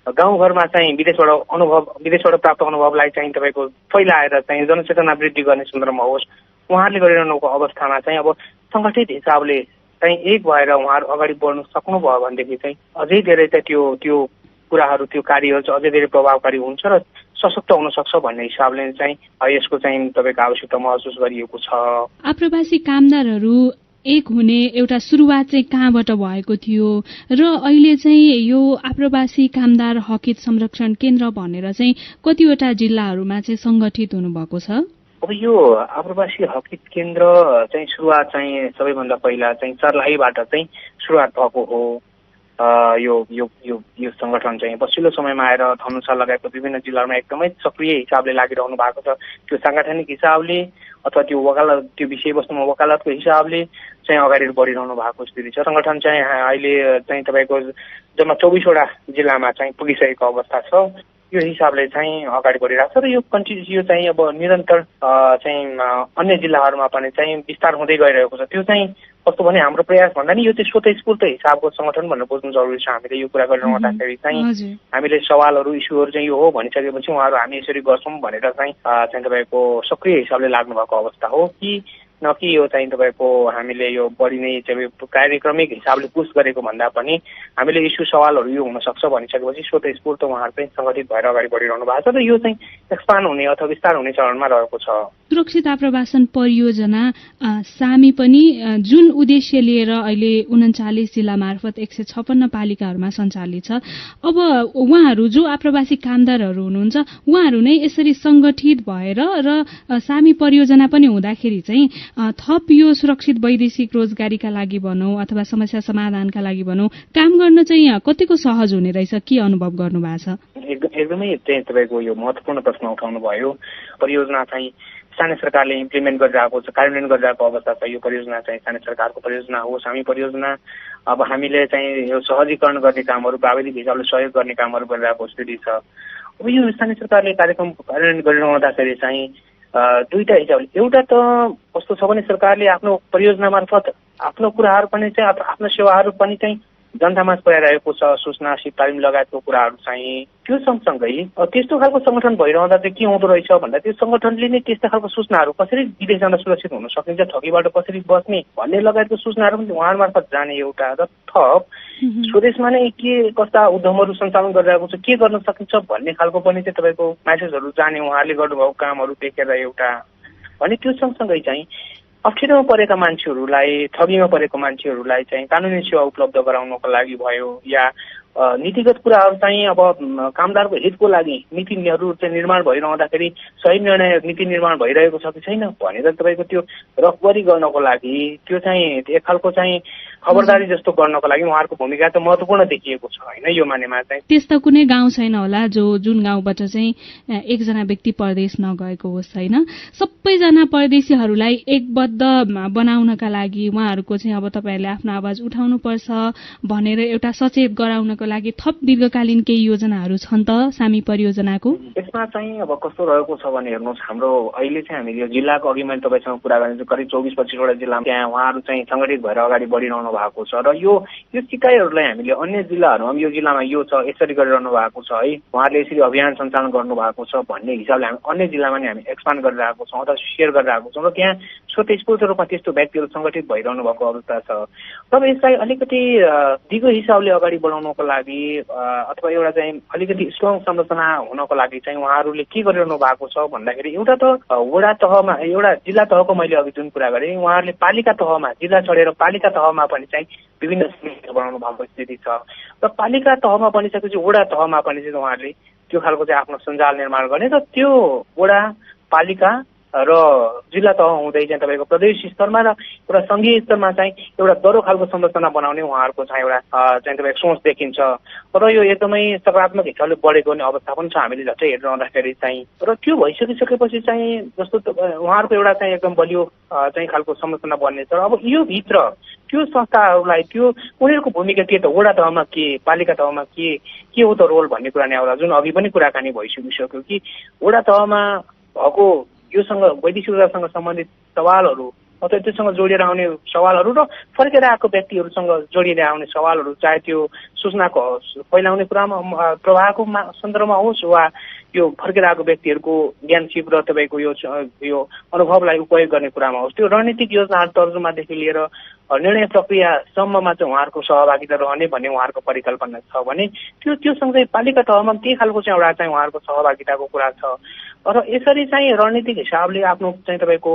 गाउँघरमा चाहिँ विदेशबाट प्राप्त अनुभवलाई चाहिँ तपाईँको फैलाएर चाहिँ जनचेतना वृद्धि गर्ने सन्दर्भमा होस् उहाँहरूले गरिरहनुको अवस्थामा चाहिँ अब सङ्गठित हिसाबले चाहिँ एक भएर उहाँहरू अगाडि बढ्नु सक्नुभयो भनेदेखि चाहिँ अझै धेरै चाहिँ त्यो कुराहरू, त्यो कार्यहरू चाहिँ अझै धेरै प्रभावकारी हुन्छ र सशक्त हुन सक्छ भन्ने हिसाबले चाहिँ यसको चाहिँ तपाईँको आवश्यकता महसुस गरिएको छ। आप्रवासी कामदारहरू एक हुने एउटा सुरुवात चाहिँ कहाँबाट भएको थियो र अहिले चाहिँ यो आप्रवासी कामदार हक हित संरक्षण केन्द्र भनेर चाहिँ कतिवटा जिल्लाहरूमा चाहिँ सङ्गठित हुनुभएको छ? अब यो आप्रवासी हक हित केन्द्र चाहिँ सुरुवात चाहिँ सबैभन्दा पहिला चाहिँ सर्लाहीबाट चाहिँ सुरुवात भएको हो। यो सङ्गठन चाहिँ पछिल्लो समयमा आएर धनुषा लगायतको विभिन्न जिल्लाहरूमा एकदमै सक्रिय हिसाबले लागिरहनु भएको छ। त्यो साङ्गठनिक हिसाबले अथवा त्यो विषयवस्तुमा वकालतको हिसाबले चाहिँ अगाडि बढिरहनु भएको स्थिति छ। सङ्गठन चाहिँ अहिले चाहिँ तपाईँको जम्मा 24वटा जिल्लामा चाहिँ पुगिसकेको अवस्था छ। यो हिसाबले चाहिँ अगाडि बढिरहेको छ र यो चाहिँ अब निरन्तर चाहिँ अन्य जिल्लाहरूमा पनि चाहिँ विस्तार हुँदै गइरहेको छ। त्यो चाहिँ कस्तो भने हाम्रो प्रयास भन्दा नि यो चाहिँ स्वतस्फूर्त हिसाबको सङ्गठन भनेर बुझ्नु जरुरी छ। हामीले यो कुरा गरिरहँदाखेरि चाहिँ हामीले सवालहरू, इस्युहरू चाहिँ यो हो भनिसकेपछि उहाँहरू हामी यसरी गर्छौँ भनेर चाहिँ तपाईँको सक्रिय हिसाबले लाग्नु भएको अवस्था हो न कि यो चाहिँ तपाईँको हामीले यो बढी नै चाहिँ कार्यक्रमिक हिसाबले पुस गरेको भन्दा पनि हामीले इस्यु सवालहरू यो हुनसक्छ भनिसकेपछि स्वतस्फूर्त उहाँहरू चाहिँ सङ्गठित भएर अगाडि बढिरहनु भएको छ र यो चाहिँ एक्सपान्ड हुने अथवा विस्तार हुने चरणमा रहेको छ। सुरक्षित आप्रवासन परियोजना सामी पनि जुन उद्देश्य लिएर अहिले 39 जिल्ला मार्फत 156 पालिकाहरूमा सञ्चालित छ, अब उहाँहरू जो आप्रवासी कामदारहरू हुनुहुन्छ उहाँहरू नै यसरी सङ्गठित भएर र सामी परियोजना पनि हुँदाखेरि चाहिँ थप यो सुरक्षित वैदेशिक रोजगारीका लागि भनौँ अथवा समस्या समाधानका लागि भनौँ काम गर्न चाहिँ कतिको सहज हुने रहेछ, के अनुभव गर्नु भएको छ? एकदमै चाहिँ तपाईँको यो महत्त्वपूर्ण प्रश्न उठाउनु भयो। परियोजना चाहिँ स्थानीय सरकारले इम्प्लिमेन्ट गरिरहेको छ, कार्यान्वयन गरिरहेको अवस्था छ। यो परियोजना चाहिँ स्थानीय सरकारको परियोजना होस्, हामी परियोजना अब हामीले चाहिँ यो सहजीकरण गर्ने कामहरू प्राविधिक हिसाबले सहयोग गर्ने कामहरू गरिरहेको स्थिति छ। अब यो स्थानीय सरकारले कार्यक्रम कार्यान्वयन गरिरहँदाखेरि चाहिँ दुईटा हिसाबले, एउटा त कस्तो छ भने सरकारले आफ्नो परियोजना मार्फत आफ्नो कुराहरू पनि चाहिँ आफ्नो सेवाहरू पनि चाहिँ जनतामा पुर्याइरहेको छ, सूचना सिप तालिम लगायतको कुराहरू चाहिँ। त्यो सँगसँगै त्यस्तो खालको संगठन भइरहँदा चाहिँ के हुँदो रहेछ भन्दा त्यो संगठनले नै त्यस्ता खालको सूचनाहरू कसरी विदेश जान सुरक्षित हुन सकिन्छ, ठगीबाट कसरी बच्ने भन्ने लगायतको सूचनाहरू पनि उहाँ मार्फत जाने एउटा र थप स्वदेशमा नै के कस्ता उद्यमहरू सञ्चालन गरिरहेको छ, के गर्न सकिन्छ भन्ने खालको पनि चाहिँ तपाईँको म्यासेजहरू जाने उहाँले गर्नुभएको कामहरू देखेर एउटा भने। त्यो सँगसँगै चाहिँ अप्ठ्यारोमा परेका मान्छेहरूलाई, ठगीमा परेको मान्छेहरूलाई चाहिँ कानुनी सेवा उपलब्ध गराउनको लागि भयो या नीतिगत कुराहरू चाहिँ अब कामदारको हितको लागि नीतिहरू चाहिँ निर्माण भइरहँदाखेरि सही निर्णय नीति निर्माण भइरहेको छ कि छैन भनेर तपाईँको त्यो रखबरी गर्नको लागि त्यो चाहिँ एक खालको चाहिँ खबरदारी जस्तो गर्नको लागि उहाँहरूको भूमिका त महत्त्वपूर्ण देखिएको छ होइन। यो मानेमा चाहिँ त्यस्ता कुनै गाउँ छैन होला जुन गाउँबाट चाहिँ एकजना व्यक्ति परदेश नगएको होस् होइन। सबैजना परदेशीहरूलाई एकबद्ध बनाउनका लागि उहाँहरूको चाहिँ अब तपाईँहरूले आफ्नो आवाज उठाउनुपर्छ भनेर एउटा सचेत गराउनको लागि थप दीर्घकालीन केही योजनाहरू छन् त सामी परियोजनाको? यसमा चाहिँ अब कस्तो रहेको छ भने हेर्नुहोस्, हाम्रो अहिले चाहिँ हामीले यो जिल्लाको अघि मैले तपाईँसँग कुरा गरेँ करिब 24-25वटा जिल्लामा त्यहाँ उहाँहरू चाहिँ सङ्गठित भएर अगाडि बढिरहनु भएको छ र यो सिकाइहरूलाई हामीले अन्य जिल्लाहरूमा यो जिल्लामा यो छ यसरी गरिरहनु भएको छ है, उहाँहरूले यसरी अभियान सञ्चालन गर्नु भएको छ भन्ने हिसाबले हामी अन्य जिल्लामा नि हामी एक्सपान्ड गरिरहेको छौँ अथवा सेयर गरिरहेको छौँ र त्यहाँ स्वतस्फूर्त रूपमा त्यस्तो व्यक्तिहरू सङ्गठित भइरहनु भएको अवस्था छ। तब यसलाई अलिकति दिगो हिसाबले अगाडि बढाउनको लागि अथवा एउटा चाहिँ अलिकति स्ट्रङ संरचना हुनको लागि चाहिँ उहाँहरूले के गरिरहनु भएको छ भन्दाखेरि एउटा त वडा तहमा, एउटा जिल्ला तहको मैले अघि जुन कुरा गरेँ, उहाँहरूले पालिका तहमा, जिल्ला छोडेर पालिका तहमा पनि चाहिँ विभिन्न समिति बनाउनु भएको स्थिति छ र पालिका तहमा बनिसकेपछि वडा तहमा पनि चाहिँ उहाँहरूले त्यो खालको चाहिँ आफ्नो सञ्जाल निर्माण गर्ने र त्यो वडा पालिका र जिल्ला तह हुँदै चाहिँ तपाईँको प्रदेश स्तरमा र एउटा सङ्घीय स्तरमा चाहिँ एउटा दह्रो खालको संरचना बनाउने उहाँहरूको चाहिँ एउटा चाहिँ तपाईँको सोच देखिन्छ र यो एकदमै सकारात्मक हिसाबले बढेको हुने अवस्था पनि छ हामीले झट्टै हेरिरहँदाखेरि चाहिँ। र त्यो भइसकिसकेपछि चाहिँ जस्तो उहाँहरूको एउटा चाहिँ एकदम बलियो चाहिँ खालको संरचना बन्ने छ। अब यो भित्र त्यो संस्थाहरूलाई त्यो उनीहरूको भूमिका के त, वडा तहमा के, पालिका तहमा के हो त रोल भन्ने कुरा नै आउँला, जुन अघि पनि कुराकानी भइसकिसक्यो कि वडा तहमा भएको योसँग वैदेशिक रोजगारसँग सम्बन्धित सवालहरू अथवा त्योसँग जोडिएर आउने सवालहरू र फर्केर आएको व्यक्तिहरूसँग जोडिएर आउने सवालहरू, चाहे त्यो सूचनाको फैलाउने कुरामा प्रवाहको सन्दर्भमा होस् वा यो फर्केर आएको व्यक्तिहरूको ज्ञान सिप र तपाईँको यो अनुभवलाई उपयोग गर्ने कुरामा होस्, त्यो रणनीतिक योजनाहरू तर्जुमादेखि लिएर निर्णय प्रक्रियासम्ममा चाहिँ उहाँहरूको सहभागिता रहने भन्ने उहाँहरूको परिकल्पना छ भने त्यो सँगै पालिका तहमा त्यही खालको चाहिँ एउटा चाहिँ उहाँहरूको सहभागिताको कुरा छ र यसरी चाहिँ रणनीतिक हिसाबले आफ्नो चाहिँ तपाईँको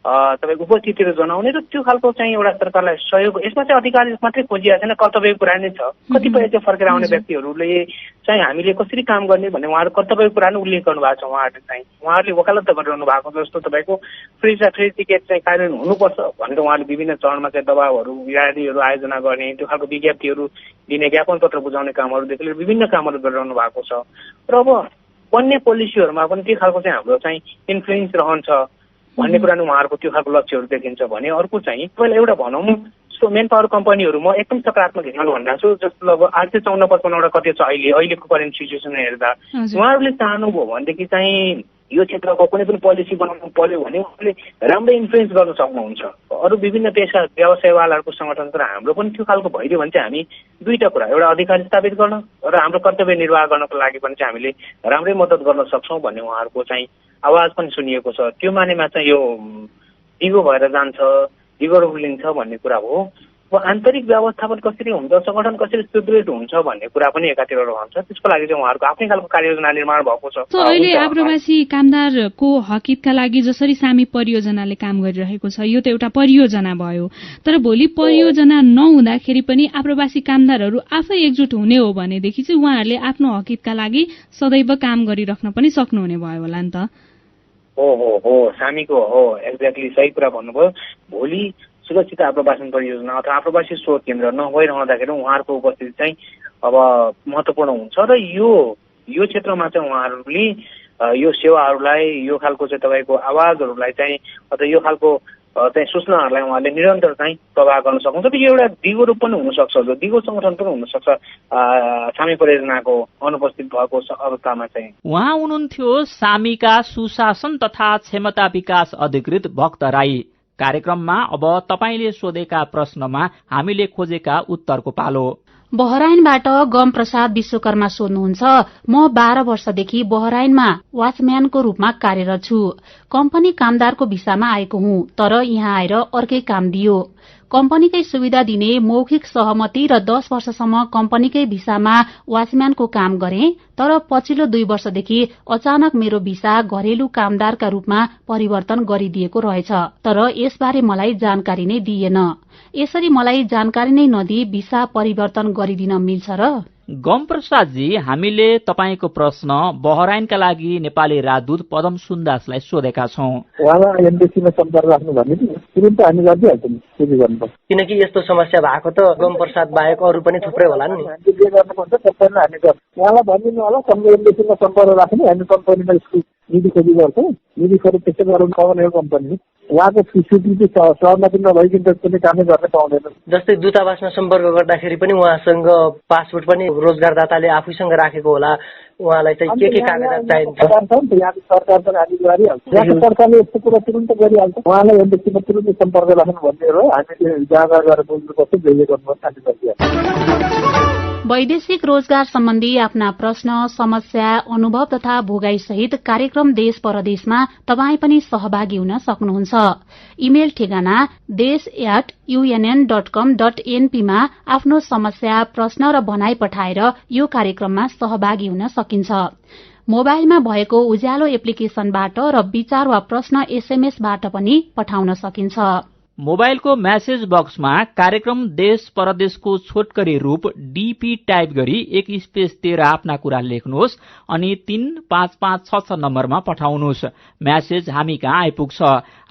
उपस्थितिहरू जनाउने र त्यो खालको चाहिँ एउटा सरकारलाई सहयोग, यसमा चाहिँ अधिकार मात्रै खोजिएको छैन, कर्तव्यको कुरा नै छ। कतिपय चाहिँ फर्केर आउने व्यक्तिहरूले चाहिँ हामीले कसरी काम गर्ने भन्ने उहाँहरू कर्तव्यको कुरा नै उल्लेख गर्नुभएको छ। उहाँहरूले वकालत त गरिरहनु भएको जस्तो तपाईँको फ्री टिकट चाहिँ कार्यान्वयन हुनुपर्छ भनेर उहाँले विभिन्न चरणमा चाहिँ दबावहरू र्यालीहरू आयोजना गर्ने, त्यो खालको विज्ञप्तिहरू दिने, ज्ञापन पत्र बुझाउने कामहरूदेखि लिएर विभिन्न कामहरू गरिरहनु भएको छ। र अब बन्ने पोलिसीहरूमा पनि त्यो खालको चाहिँ हाम्रो चाहिँ इन्फ्लुएन्स रहन्छ भन्ने कुरा नै उहाँहरूको त्यो खालको लक्ष्यहरू देखिन्छ भने अर्को चाहिँ पहिला एउटा भनौँ जस्तो मेन पावर कम्पनीहरू म एकदम सकारात्मक हिसाबले भनिरहेको छु। जस्तो अब 854-55 कति छ अहिलेको करेन्ट सिचुएसन हेर्दा उहाँहरूले चाहनुभयो भनेदेखि चाहिँ यो क्षेत्रको कुनै पनि पोलिसी बनाउनु पर्यो भने उहाँले राम्रै इन्फ्लुएन्स गर्न सक्नुहुन्छ। अरू विभिन्न पेसा व्यवसायवालाहरूको सङ्गठन तर हाम्रो पनि त्यो खालको भइदियो भने चाहिँ हामी दुईटा कुरा, एउटा अधिकार स्थापित गर्न र हाम्रो कर्तव्य निर्वाह गर्नको लागि पनि चाहिँ हामीले राम्रै मद्दत गर्न सक्छौँ भन्ने उहाँहरूको चाहिँ आवाज पनि सुनिएको छ। त्यो मानेमा चाहिँ यो दिगो भएर जान्छ, दिगो रूप लिन्छ भन्ने कुरा हो। आन्तरिक व्यवस्थापन कसरी हुन्छ, सङ्गठन कसरी सुदृढ हुन्छ भन्ने कुरा पनि एकातिर रहन्छ। त्यसको लागि चाहिँ उहाँहरूको आफ्नै खालको कार्ययोजना निर्माण भएको छ। अहिले आप्रवासी कामदारको हकितका लागि जसरी सामी परियोजनाले काम गरिरहेको छ यो त एउटा परियोजना भयो, तर भोलि परियोजना नहुँदाखेरि पनि आप्रवासी कामदारहरू आफै एकजुट हुने हो भनेदेखि चाहिँ उहाँहरूले आफ्नो हकितका लागि सदैव काम गरिराख्न पनि सक्नुहुने भयो होला नि त? हो सामीको हो एक्ज्याक्टली सही कुरा भन्नुभयो। भोलि सुरक्षित आप्रवासन परियोजना अथवा आप्रवासी स्रोत केन्द्र नभइरहँदाखेरि उहाँहरूको उपस्थिति चाहिँ अब महत्त्वपूर्ण हुन्छ र यो क्षेत्रमा चाहिँ उहाँहरूले यो सेवाहरूलाई यो खालको चाहिँ तपाईँको आवाजहरूलाई चाहिँ अथवा यो खालको चाहिँ सूचनाहरूलाई उहाँले निरन्तर चाहिँ प्रवाह गर्न सक्नुहुन्छ। र यो एउटा दिगो रूप पनि हुनसक्छ, जो दिगो सङ्गठन पनि हुनसक्छ सामी परियोजनाको अनुपस्थित भएको अवस्थामा चाहिँ। उहाँ हुनुहुन्थ्यो सामीका सुशासन तथा क्षमता विकास अधिकृत भक्त राई। कार्यक्रममा अब तपाईले सोधेका प्रश्नमा हामीले खोजेका उत्तरको पालो। बहराइनबाट गम प्रसाद विश्वकर्मा सोध्नुहुन्छ, म 12 वर्षदेखि बहराइनमा वाचम्यानको रूपमा कार्यरत छु। कम्पनी कामदारको भिसामा आएको हुँ, तर यहाँ आएर अर्कै काम दियो। कम्पनीकै सुविधा दिने मौखिक सहमति र 10 वर्षसम्म कम्पनीकै भिसामा वाचम्यानको काम गरे, तर पछिल्लो 2 वर्षदेखि अचानक मेरो भिसा घरेलु कामदारका रूपमा परिवर्तन गरिदिएको रहेछ, तर यसबारे मलाई जानकारी नै दिएन। यसरी मलाई जानकारी नै नदिई भिसा परिवर्तन गरिदिन मिल्छ र? गम प्रसादजी, हामीले तपाईको प्रश्न बहराइनका लागि नेपाली राजदूत पदम सुन्दासलाई सोधेका छौं। उहाँलाई एम्बेसीमा सम्पर्क राख्नु भन्ने नि तुरुन्त हामी गरिदिइहाल्छौँ, के गर्नुपर्छ। किनकि यस्तो समस्या भएको त गम प्रसाद बाहेक अरू पनि थुप्रै होला नि। के गर्नुपर्छ त्यसैले हामी उहाँलाई भनिदिनु होला, एम्बेसीमा सम्पर्क राख्ने, हामी कम्पनीमा निधि खोजी गर्छौँ। निधि खोजी त्यसै गराउनु पाउने कम्पनी उहाँको स्वीकृति सहमति नभइकन कुनै कामै गर्न पाउँदैन। जस्तै दूतावासमा सम्पर्क गर्दाखेरि पनि उहाँसँग पासपोर्ट पनि रोजगारदाताले आफैसँग राखेको होला, उहाँलाई चाहिँ के कागजात चाहिन्छ? यहाँ सरकार पनि हामी गरिहाल्छ, यहाँ सरकारले यस्तो कुरा तुरुन्त गरिहाल्छ। उहाँलाई एम्बेसीमा तुरुन्त सम्पर्क राख्नु भन्ने हो, हामीले जहाँ गएर बोल्नुपर्छ, जे गर्नुपर्छ हामी गरिहाल्छौँ। वैदेशिक रोजगार सम्बन्धी आफ्ना प्रश्न, समस्या, अनुभव तथा भोगाई सहित कार्यक्रम देश परदेशमा तपाई पनि सहभागी हुन सक्नुहुन्छ। इमेल ठेगाना desh@unn.com.np मा आफ्नो समस्या, प्रश्न र भनाई पठाएर यो कार्यक्रममा सहभागी हुन सकिन्छ। मोबाइलमा भएको उज्यालो एप्लिकेशनबाट र विचार वा प्रश्न एसएमएसबाट पनि पठाउन सकिन्छ। मोबाइलको म्यासेज बक्समा कार्यक्रम देश परदेशको छोटकरी रूप डीपी टाइप गरी 1 स्पेस दिएर आफ्ना कुरा लेख्नुहोस् अनि 35566 नम्बरमा पठाउनुहोस्। म्यासेज हामी कहाँ आइपुग्छ।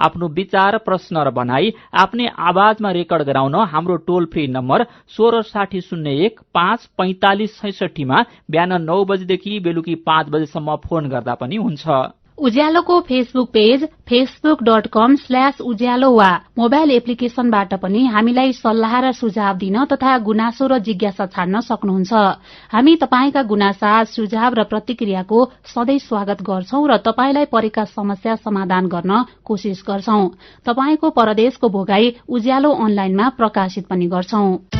आफ्नो विचार, प्रश्न र भनाई आफ्नै आवाजमा रेकर्ड गराउन हाम्रो टोल फ्री नम्बर 166001 54566 मा बिहान 9 बजेदेखि बेलुकी 5 बजेसम्म फोन गर्दा पनि हुन्छ। उज्यालोको फेसबुक पेज facebook.com/उज्यालो वा मोबाइल एप्लिकेशनबाट पनि हामीलाई सल्लाह र सुझाव दिन तथा गुनासो र जिज्ञासा छाड्न सक्नुहुन्छ। हामी तपाईका गुनासा, सुझाव र प्रतिक्रियाको सधैँ स्वागत गर्छौं र तपाईलाई परेका समस्या समाधान गर्न कोशिश गर्छौं। तपाईको परदेशको भोगाई उज्यालो अनलाइनमा प्रकाशित पनि गर्छौं।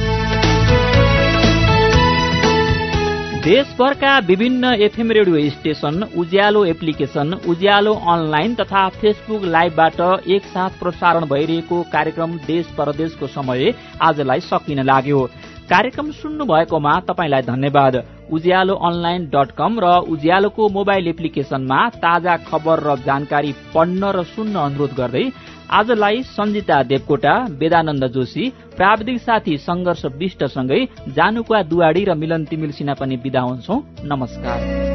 देशभरका विभिन्न एफएम रेडियो स्टेशन, उज्यालो एप्लिकेशन, उज्यालो अनलाइन तथा फेसबुक लाइभबाट एकसाथ प्रसारण भइरहेको कार्यक्रम देश परदेशको समय आजलाई सकिन लाग्यो। कार्यक्रम सुन्नु भएकोमा तपाईलाई धन्यवाद। उज्यालो online.com र उज्यालोको मोबाइल एप्लिकेशनमा ताजा खबर र जानकारी पढ्न र सुन्न अनुरोध गर्दै आजलाई सञ्जिता देवकोटा, वेदानन्द जोशी, प्राविधिक साथी संघर्ष विष्टसँगै जानुका दुवाडी र मिलन तिमिल सिन्हा पनि बिदा हुन्छौं। नमस्कार।